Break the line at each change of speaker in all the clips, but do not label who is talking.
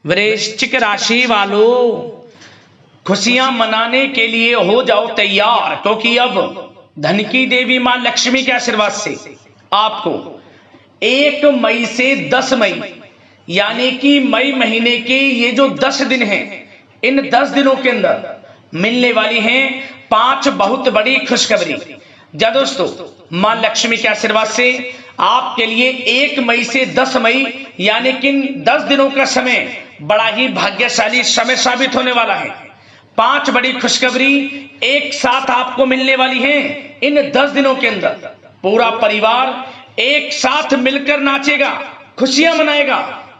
वृश्चिक राशि वालों, खुशियां मनाने के लिए हो जाओ तैयार, क्योंकि अब धन की देवी मां लक्ष्मी के आशीर्वाद से आपको 1 मई से 10 मई यानी कि मई महीने के ये जो 10 दिन हैं, इन 10 दिनों के अंदर मिलने वाली हैं 5 बहुत बड़ी खुशखबरी। जा दोस्तों, मां लक्ष्मी के आशीर्वाद से आपके लिए 1 मई से 10 मई यानी कि 10 दिनों का समय बड़ा ही भाग्यशाली समय साबित होने वाला है। 5 बड़ी खुशखबरी एक साथ आपको मिलने वाली हैं इन 10 दिनों के अंदर। पूरा परिवार एक साथ मिलकर नाचेगा, खुशियां मनाएगा।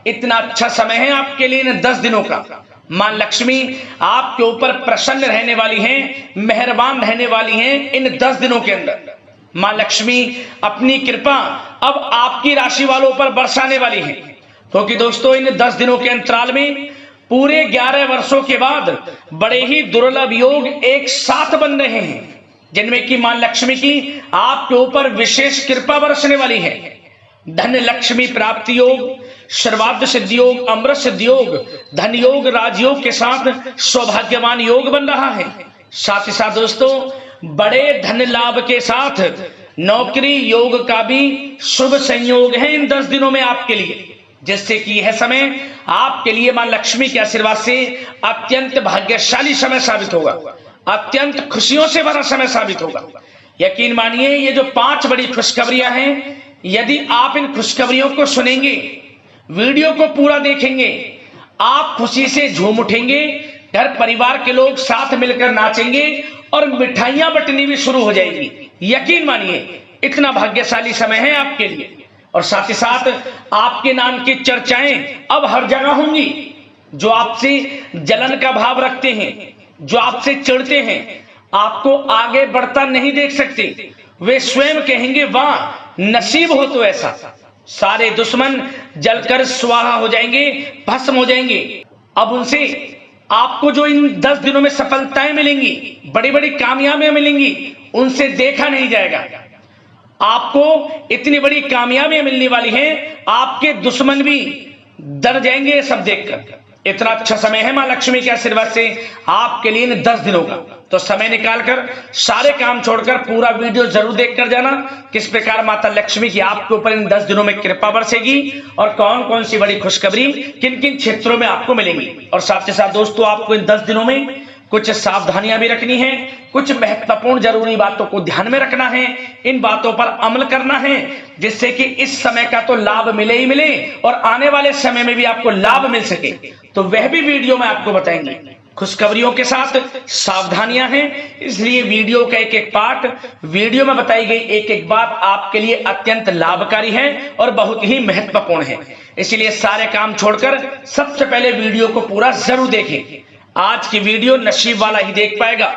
इतना अच्छा समय है आपके लिए इन 10 दिनों का। मां लक्ष्मी आपके ऊपर प्रसन्न रहने वाली हैं, मेहरबान रहने वाली हैं इन 10 दिनों के अंदर। मां लक्ष्मी अपनी कृपा अब आपकी राशि वालों पर बरसाने वाली है, क्योंकि दोस्तों इन 10 दिनों के अंतराल में पूरे 11 वर्षों के बाद बड़े ही दुर्लभ योग एक साथ बन रहे हैं, जिनमें कि मां लक्ष्मी की आपके ऊपर विशेष कृपा बरसने वाली है। धन लक्ष्मी प्राप्ति योग, सर्वार्थ सिद्धि योग, अमृत सिद्धि योग, धन योग, राजयोग के साथ सौभाग्यवान योग बन रहा है। साथ ही साथ दोस्तों बड़े धन लाभ के साथ नौकरी योग का भी शुभ संयोग है इन 10 दिनों में आपके लिए, जिससे कि यह समय आपके लिए मां लक्ष्मी के आशीर्वाद से अत्यंत भाग्यशाली समय साबित होगा, अत्यंत खुशियों से भरा समय साबित होगा। यकीन मानिए, ये जो 5 बड़ी खुशखबरियां हैं, यदि आप इन खुशखबरियों को सुनेंगे, वीडियो को पूरा देखेंगे, आप खुशी से झूम उठेंगे, घर परिवार के लोग साथ मिलकर नाचेंगे और मिठाइयां बंटनी भी शुरू हो जाएंगी। यकीन मानिए, इतना भाग्यशाली समय है आपके लिए। और साथ ही साथ आपके नाम की चर्चाएं अब हर जगह होंगी। जो आपसे जलन का भाव रखते हैं, जो आपसे चिढ़ते हैं, आपको आगे बढ़ता नहीं देख सकते, वे स्वयं कहेंगे वाह नसीब हो तो ऐसा। सारे दुश्मन जलकर स्वाहा हो जाएंगे, भस्म हो जाएंगे। अब उनसे आपको जो इन 10 दिनों में सफलताएं मिलेंगी, बड़ी बड़ी कामयाबियां मिलेंगी, उनसे देखा नहीं जाएगा। आपको इतनी बड़ी कामयाबियां मिलने वाली हैं, आपके दुश्मन भी डर जाएंगे ये सब देखकर। इतना अच्छा समय है मां लक्ष्मी के आशीर्वाद से आपके लिए इन 10 दिनों का। तो समय निकालकर सारे काम छोड़कर पूरा वीडियो जरूर देखकर जाना, किस प्रकार माता लक्ष्मी की आपके ऊपर इन 10 दिनों में कृपा बरसेगी और कौन कौन सी बड़ी खुशखबरी किन किन क्षेत्रों में आपको मिलेंगी। और साथ ही साथ दोस्तों आपको इन 10 दिनों में कुछ सावधानियां भी रखनी है, कुछ महत्वपूर्ण जरूरी बातों को ध्यान में रखना है, इन बातों पर अमल करना है, जिससे कि इस समय का तो लाभ मिले ही मिले और आने वाले समय में भी आपको लाभ मिल सके। तो वह भी वीडियो में आपको बताएंगे। खुशखबरियों के साथ सावधानियां हैं, इसलिए वीडियो का एक एक पार्ट, वीडियो में बताई गई एक एक बात आपके लिए अत्यंत लाभकारी है और बहुत ही महत्वपूर्ण है। इसलिए सारे काम छोड़कर सबसे पहले वीडियो को पूरा जरूर देखें। आज की वीडियो नसीब वाला ही देख पाएगा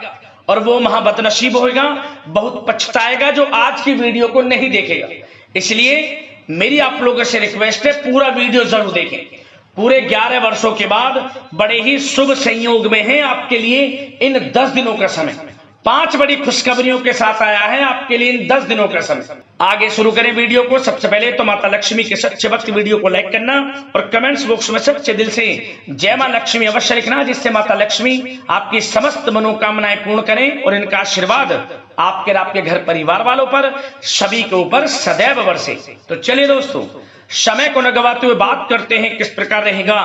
और वो महाबदनसीब होगा, बहुत पछताएगा जो आज की वीडियो को नहीं देखेगा। इसलिए मेरी आप लोगों से रिक्वेस्ट है, पूरा वीडियो जरूर देखें। पूरे 11 वर्षों के बाद बड़े ही शुभ संयोग में है आपके लिए इन 10 दिनों का समय। 5 बड़ी खुशखबरियों के साथ आया है आपके लिए इन 10 दिनों का समय। आगे शुरू करें वीडियो को। सबसे पहले तो माता लक्ष्मी के सच्चे भक्त वीडियो को लाइक करना और कमेंट्स बॉक्स में सच्चे दिल से जय मां लक्ष्मी अवश्य लिखना, जिससे माता लक्ष्मी आपकी समस्त मनोकामनाएं पूर्ण करें और इनका आशीर्वाद आपके और आपके घर परिवार वालों पर सभी के ऊपर सदैव बरसे। तो चलिए दोस्तों, समय को न गवाते हुए बात करते हैं किस प्रकार रहेगा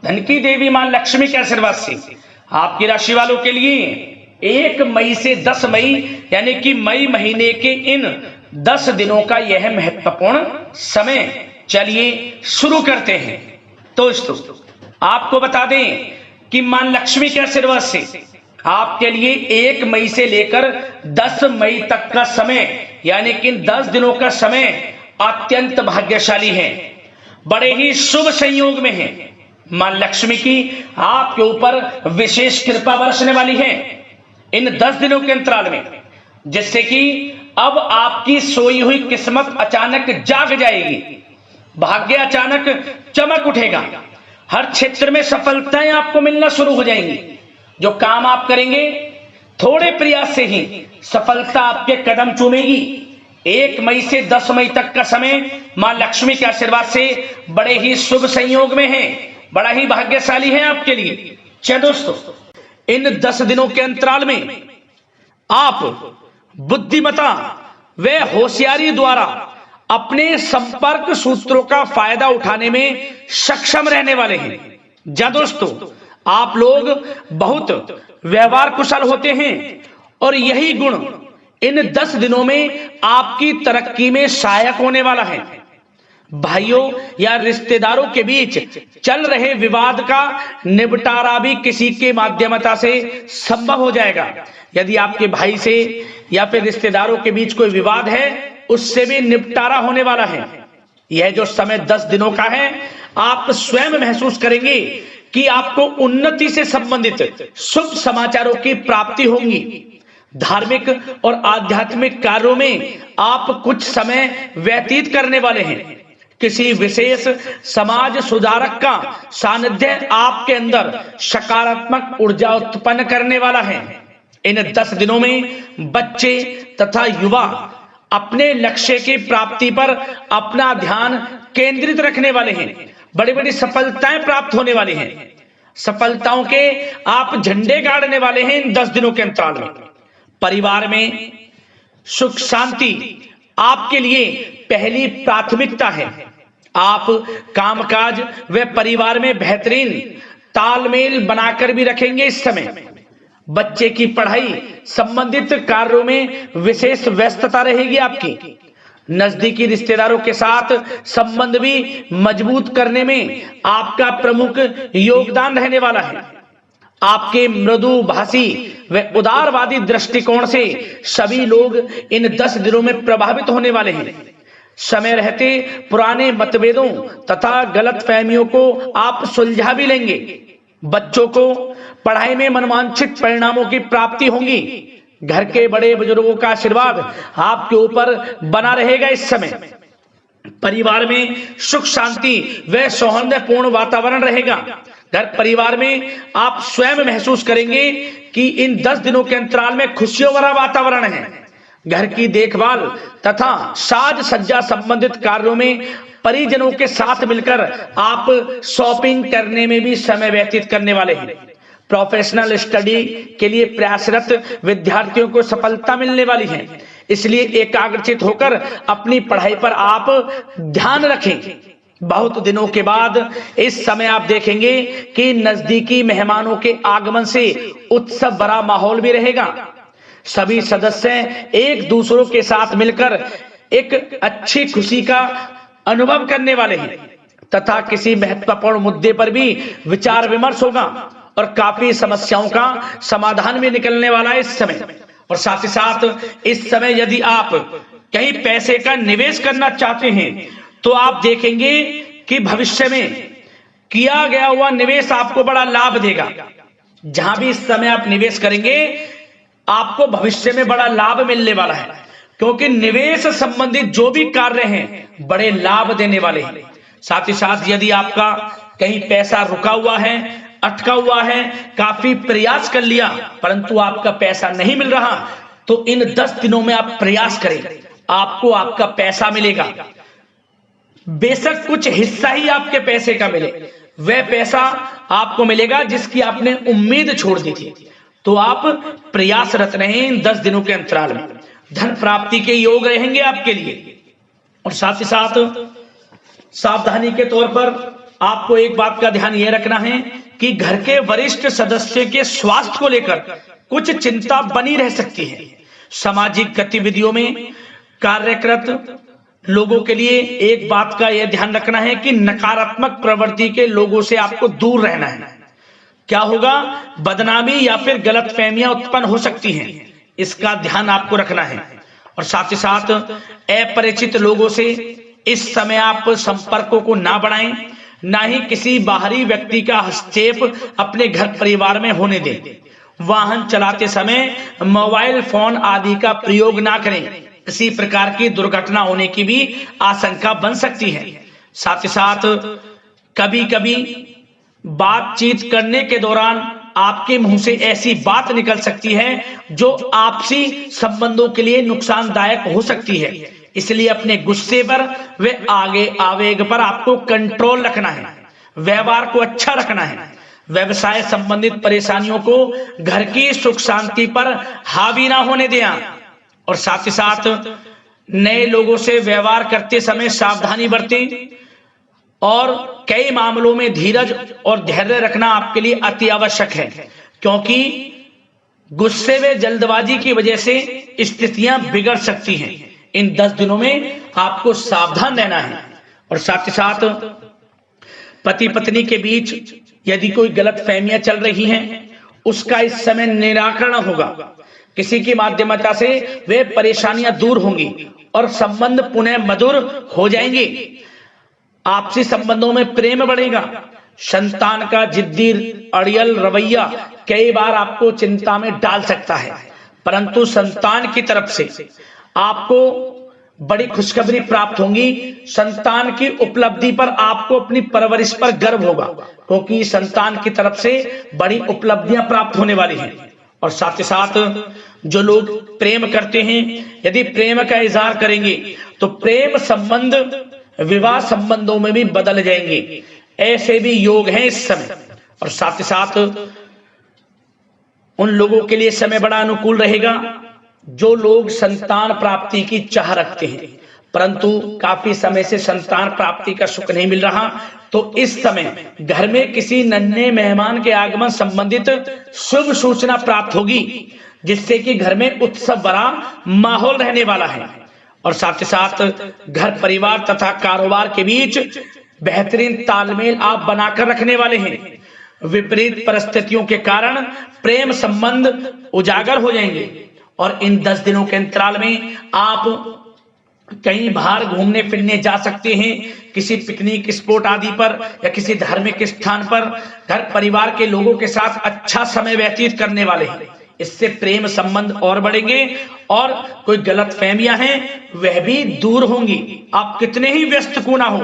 धन की देवी मां लक्ष्मी के आशीर्वाद से आपकी राशि वालों के लिए 1 मई से 10 मई यानी कि मई महीने के इन 10 दिनों का यह महत्वपूर्ण समय। चलिए शुरू करते हैं। दोस्तों आपको बता दें कि मां लक्ष्मी के आशीर्वाद से आपके लिए 1 मई से लेकर 10 मई तक का समय यानी कि 10 दिनों का समय अत्यंत भाग्यशाली है, बड़े ही शुभ संयोग में है। मां लक्ष्मी की आपके ऊपर विशेष कृपा बरसने वाली है इन 10 दिनों के अंतराल में, जिससे कि अब आपकी सोई हुई किस्मत अचानक जाग जाएगी, भाग्य अचानक चमक उठेगा, हर क्षेत्र में सफलताएं आपको मिलना शुरू हो जाएंगी। जो काम आप करेंगे थोड़े प्रयास से ही सफलता आपके कदम चूमेगी। 1 मई से 10 मई तक का समय मां लक्ष्मी के आशीर्वाद से बड़े ही शुभ संयोग में है, बड़ा ही भाग्यशाली है आपके लिए। चलिए दोस्तों, इन 10 दिनों के अंतराल में आप बुद्धिमता व होशियारी द्वारा अपने संपर्क सूत्रों का फायदा उठाने में सक्षम रहने वाले हैं। जा दोस्तों, आप लोग बहुत व्यवहार कुशल होते हैं और यही गुण इन 10 दिनों में आपकी तरक्की में सहायक होने वाला है। भाइयों या रिश्तेदारों के बीच चल रहे विवाद का निपटारा भी किसी के माध्यमता से संभव हो जाएगा। यदि आपके भाई से या फिर रिश्तेदारों के बीच कोई विवाद है, उससे भी निपटारा होने वाला है। यह जो समय 10 दिनों का है, आप स्वयं महसूस करेंगे कि आपको उन्नति से संबंधित शुभ समाचारों की प्राप्ति होगी। धार्मिक और आध्यात्मिक कार्यों में आप कुछ समय व्यतीत करने वाले हैं। किसी विशेष समाज सुधारक का सानिध्य आपके अंदर सकारात्मक ऊर्जा उत्पन्न करने वाला है। इन 10 दिनों में बच्चे तथा युवा अपने लक्ष्य की प्राप्ति पर अपना ध्यान केंद्रित रखने वाले हैं। बड़ी बड़ी सफलताएं प्राप्त होने वाली हैं। सफलताओं के आप झंडे गाड़ने वाले हैं इन 10 दिनों के अंतराल में। परिवार में सुख शांति आपके लिए पहली प्राथमिकता है। आप कामकाज व परिवार में बेहतरीन तालमेल बनाकर भी रखेंगे। इस समय बच्चे की पढ़ाई संबंधित कार्यों में विशेष व्यस्तता रहेगी आपकी। नजदीकी रिश्तेदारों के साथ संबंध भी मजबूत करने में आपका प्रमुख योगदान रहने वाला है। आपके मृदुभाषी व उदारवादी दृष्टिकोण से सभी लोग इन 10 दिनों में प्रभावित होने वाले हैं। समय रहते पुराने मतभेदों तथा गलतफहमियों को आप सुलझा भी लेंगे। बच्चों को पढ़ाई में मनवांछित परिणामों की प्राप्ति होगी। घर के बड़े बुजुर्गों का आशीर्वाद आपके ऊपर बना रहेगा। इस समय परिवार में सुख शांति व सौहार्दपूर्ण वातावरण रहेगा। घर परिवार में आप स्वयं महसूस करेंगे कि इन 10 दिनों के अंतराल में खुशियों भरा वातावरण है। घर की देखभाल तथा साज सज्जा संबंधित कार्यों में परिजनों के साथ मिलकर आप शॉपिंग करने में भी समय व्यतीत करने वाले हैं। प्रोफेशनल स्टडी के लिए प्रयासरत विद्यार्थियों को सफलता मिलने वाली है। इसलिए एकाग्रचित होकर अपनी पढ़ाई पर आप ध्यान रखें। बहुत दिनों के बाद इस समय आप देखेंगे कि नजदीकी मेहमानों के आगमन से उत्सव भरा माहौल भी रहेगा। सभी सदस्य एक दूसरों के साथ मिलकर एक अच्छी खुशी का अनुभव करने वाले हैं तथा किसी महत्वपूर्ण मुद्दे पर भी विचार विमर्श होगा और काफी समस्याओं का समाधान भी निकलने वाला है इस समय। और साथ ही साथ इस समय यदि आप कहीं पैसे का निवेश करना चाहते हैं तो आप देखेंगे कि भविष्य में किया गया हुआ निवेश आपको बड़ा लाभ देगा। जहां भी इस समय आप निवेश करेंगे आपको भविष्य में बड़ा लाभ मिलने वाला है, क्योंकि निवेश संबंधित जो भी कार्य हैं बड़े लाभ देने वाले हैं। साथ ही साथ यदि आपका कहीं पैसा रुका हुआ है, अटका हुआ है, काफी प्रयास कर लिया परंतु आपका पैसा नहीं मिल रहा, तो इन 10 दिनों में आप प्रयास करें, आपको आपका पैसा मिलेगा। बेशक कुछ हिस्सा ही आपके पैसे का मिले, वह पैसा आपको मिलेगा जिसकी आपने उम्मीद छोड़ दी थी। तो आप प्रयासरत रहें इन 10 दिनों के अंतराल में। धन प्राप्ति के योग रहेंगे आपके लिए। और साथ ही साथ सावधानी के तौर पर आपको एक बात का ध्यान यह रखना है कि घर के वरिष्ठ सदस्य के स्वास्थ्य को लेकर कुछ चिंता बनी रह सकती है। सामाजिक गतिविधियों में कार्यरत लोगों के लिए एक बात का यह ध्यान रखना है कि नकारात्मक प्रवृत्ति के लोगों से आपको दूर रहना है। क्या होगा, बदनामी या फिर गलतफहमियां उत्पन्न हो सकती हैं, इसका ध्यान आपको रखना है। और साथ ही साथ अपरिचित लोगों से इस समय आप संपर्कों को ना बढ़ाएं, ना ही किसी बाहरी व्यक्ति का हस्तक्षेप अपने घर परिवार में होने दें। वाहन चलाते समय मोबाइल फोन आदि का प्रयोग ना करें, किसी प्रकार की दुर्घटना होने की भी आशंका बन सकती है। साथ ही साथ कभी कभी बातचीत करने के दौरान आपके मुंह से ऐसी बात निकल सकती है जो आपसी संबंधों के लिए नुकसानदायक हो सकती है। इसलिए अपने गुस्से पर व आगे आवेग पर आपको कंट्रोल रखना है। व्यवहार को अच्छा रखना है, व्यवसाय संबंधित परेशानियों को घर की सुख शांति पर हावी ना होने दें, और साथ ही साथ नए लोगों से व्यवहार करते समय सावधानी बरतें, और कई मामलों में धीरज और धैर्य रखना आपके लिए अति आवश्यक है, क्योंकि गुस्से में जल्दबाजी की वजह से स्थितियां बिगड़ सकती हैं। इन 10 दिनों में आपको सावधान रहना है। और साथ ही साथ पति पत्नी के बीच यदि कोई गलत फहमियां चल रही हैं, उसका इस समय निराकरण होगा। किसी की माध्यमता से वे परेशानियां दूर होंगी और संबंध पुनः मधुर हो जाएंगे। आपसी संबंधों में प्रेम बढ़ेगा। संतान का जिद्दी अड़ियल रवैया कई बार आपको चिंता में डाल सकता है, परंतु संतान की तरफ से आपको बड़ी खुशखबरी प्राप्त होगी। संतान की उपलब्धि पर आपको अपनी परवरिश पर गर्व होगा, क्योंकि संतान की तरफ से बड़ी उपलब्धियां प्राप्त होने वाली हैं। और साथ ही साथ जो लोग प्रेम करते हैं, यदि प्रेम का इजहार करेंगे तो प्रेम संबंध विवाह संबंधों में भी बदल जाएंगे। ऐसे भी योग हैं इस समय। और साथ ही साथ उन लोगों के लिए समय बड़ा अनुकूल रहेगा जो लोग संतान प्राप्ति की चाह रखते हैं, परंतु काफी समय से संतान प्राप्ति का सुख नहीं मिल रहा, तो इस समय घर में किसी नन्हे मेहमान के आगमन संबंधित शुभ सूचना प्राप्त होगी, जिससे कि घर में उत्सव भरा माहौल रहने वाला है। और साथ ही साथ घर परिवार तथा कारोबार के बीच बेहतरीन तालमेल आप बनाकर रखने वाले हैं। विपरीत परिस्थितियों के कारण प्रेम संबंध उजागर हो जाएंगे, और इन 10 दिनों के अंतराल में आप कहीं बाहर घूमने फिरने जा सकते हैं, किसी पिकनिक स्पॉट आदि पर या किसी धार्मिक स्थान पर घर परिवार के लोगों के साथ अच्छा समय व्यतीत करने वाले हैं। इससे प्रेम संबंध और बढ़ेंगे और कोई गलतफहमियां हैं वह भी दूर होंगी। आप कितने ही व्यस्त क्यों ना हो,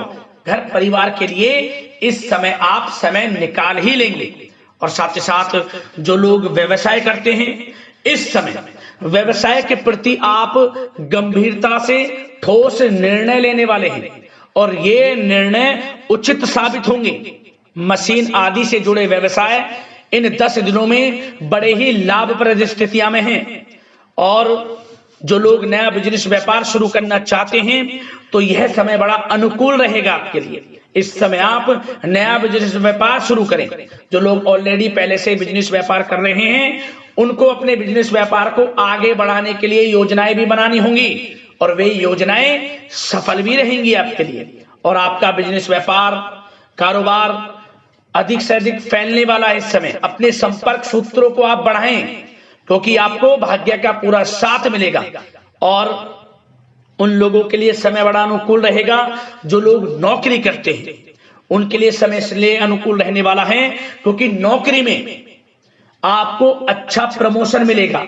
घर परिवार के लिए इस समय आप समय निकाल ही लेंगे। और साथ ही साथ जो लोग व्यवसाय करते हैं, इस समय व्यवसाय के प्रति आप गंभीरता से ठोस निर्णय लेने वाले हैं, और ये निर्णय उचित साबित होंगे। मशीन आदि से जुड़े व्यवसाय इन 10 दिनों में बड़े ही लाभप्रद स्थितियां में हैं। और जो लोग नया बिजनेस व्यापार शुरू करना चाहते हैं, तो यह समय बड़ा अनुकूल रहेगा आपके लिए। इस समय आप नया बिजनेस व्यापार शुरू करें। जो लोग ऑलरेडी पहले से बिजनेस व्यापार कर रहे हैं, उनको अपने बिजनेस व्यापार को आगे बढ़ाने के लिए योजनाएं भी बनानी होंगी, और वे योजनाएं सफल भी रहेंगी आपके लिए। और आपका बिजनेस व्यापार कारोबार अधिक से अधिक फैलने वाला है। इस समय अपने संपर्क सूत्रों को आप बढ़ाएं, क्योंकि आपको भाग्य का पूरा साथ मिलेगा। और उन लोगों के लिए समय बड़ा अनुकूल रहेगा जो लोग नौकरी करते हैं, उनके लिए समय इसलिए अनुकूल रहने वाला है क्योंकि नौकरी में आपको अच्छा प्रमोशन मिलेगा।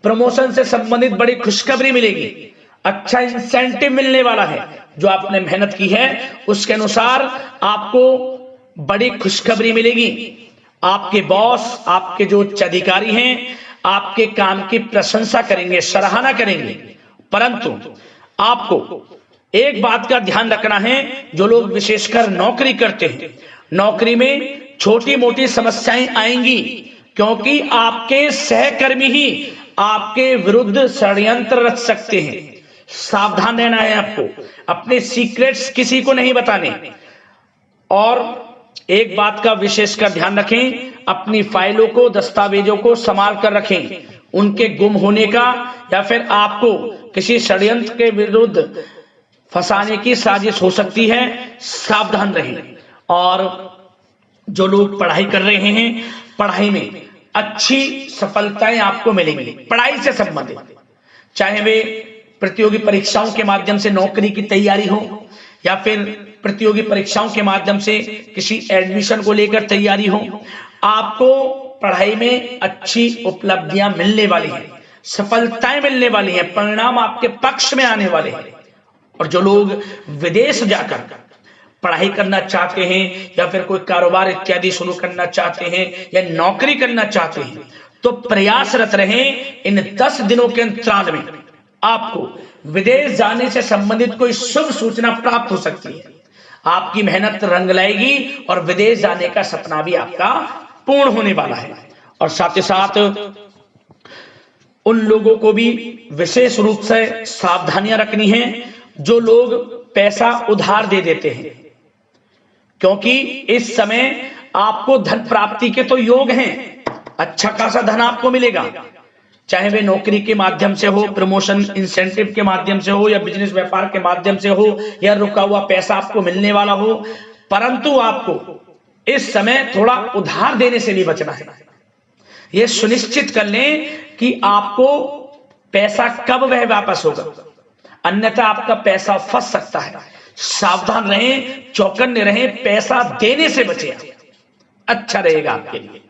प्रमोशन से संबंधित बड़ी खुशखबरी मिलेगी, अच्छा इंसेंटिव मिलने वाला है। जो आपने मेहनत की है उसके अनुसार आपको बड़ी खुशखबरी मिलेगी। आपके बॉस, आपके जो उच्च अधिकारी हैं, आपके काम की प्रशंसा करेंगे, सराहना करेंगे। परंतु आपको एक बात का ध्यान रखना है, जो लोग विशेषकर नौकरी करते हैं, नौकरी में छोटी मोटी समस्याएं आएंगी, क्योंकि आपके सहकर्मी ही आपके विरुद्ध षड्यंत्र रच सकते हैं। सावधान रहना है आपको, अपने सीक्रेट्स किसी को नहीं बताने। और एक बात का विशेषकर ध्यान रखें, अपनी फाइलों को, दस्तावेजों को संभाल कर रखें। उनके गुम होने का या फिर आपको किसी षड्यंत्र के विरुद्ध फंसाने की साजिश हो सकती है, सावधान रहें। और जो लोग पढ़ाई कर रहे हैं, पढ़ाई में अच्छी सफलताएं आपको मिलेंगी। पढ़ाई से संबंधित, चाहे वे प्रतियोगी परीक्षाओं के माध्यम से नौकरी की तैयारी हो, या फिर प्रतियोगी परीक्षाओं के माध्यम से किसी एडमिशन को लेकर तैयारी हो, आपको पढ़ाई में अच्छी उपलब्धियां मिलने वाली हैं, सफलताएं मिलने वाली हैं, परिणाम आपके पक्ष में आने वाले हैं। और जो लोग विदेश जाकर पढ़ाई करना चाहते हैं या फिर कोई कारोबार इत्यादि शुरू करना चाहते हैं या नौकरी करना चाहते हैं, तो प्रयासरत रहें। इन 10 दिनों के अंतराल में आपको विदेश जाने से संबंधित कोई शुभ सूचना प्राप्त हो सकती है। आपकी मेहनत रंग लाएगी और विदेश जाने का सपना भी आपका पूर्ण होने वाला है। और साथ ही साथ उन लोगों को भी विशेष रूप से सावधानियां रखनी है जो लोग पैसा उधार दे देते हैं, क्योंकि इस समय आपको धन प्राप्ति के तो योग हैं, अच्छा खासा धन आपको मिलेगा, चाहे वे नौकरी के माध्यम से हो, प्रमोशन इंसेंटिव के माध्यम से हो, या बिजनेस व्यापार के माध्यम से हो, या रुका हुआ पैसा आपको मिलने वाला हो। परंतु आपको इस समय थोड़ा उधार देने से नहीं बचना है। यह सुनिश्चित कर लें कि आपको पैसा कब वह वापस होगा, अन्यथा आपका पैसा फंस सकता है। सावधान रहें, चौकन्ने रहें, पैसा देने से बचें, अच्छा रहेगा आपके लिए।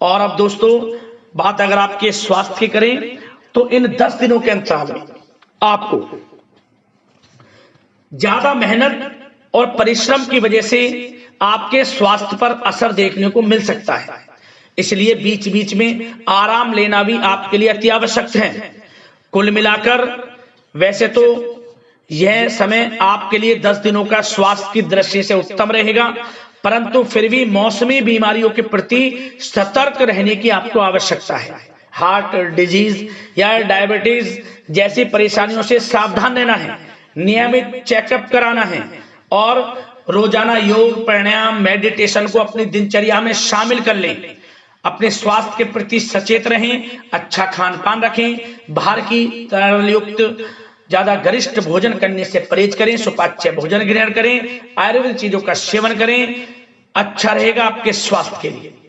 और अब दोस्तों बात अगर आपके स्वास्थ्य की करें तो इन 10 दिनों के अंतराल में आपको ज्यादा मेहनत और परिश्रम की वजह से आपके स्वास्थ्य पर असर देखने को मिल सकता है, इसलिए बीच बीच में आराम लेना भी आपके लिए अति आवश्यक है। कुल मिलाकर वैसे तो यह समय आपके लिए 10 दिनों का स्वास्थ्य की दृष्टि से उत्तम रहेगा, परंतु फिर भी मौसमी बीमारियों के प्रति सतर्क रहने की आपको आवश्यकता है। हार्ट डिजीज या डायबिटीज जैसी परेशानियों से सावधान रहना है, नियमित चेकअप कराना है और रोजाना योग, प्राणायाम, मेडिटेशन को अपनी दिनचर्या में शामिल कर लें। अपने स्वास्थ्य के प्रति सचेत रहें, अच्छा खान पान रखें, बाहर की तरलयुक्त ज्यादा गरिष्ठ भोजन करने से परहेज करें, सुपाच्य भोजन ग्रहण करें, आयुर्वेदिक चीजों का सेवन करें, अच्छा रहेगा आपके स्वास्थ्य के लिए।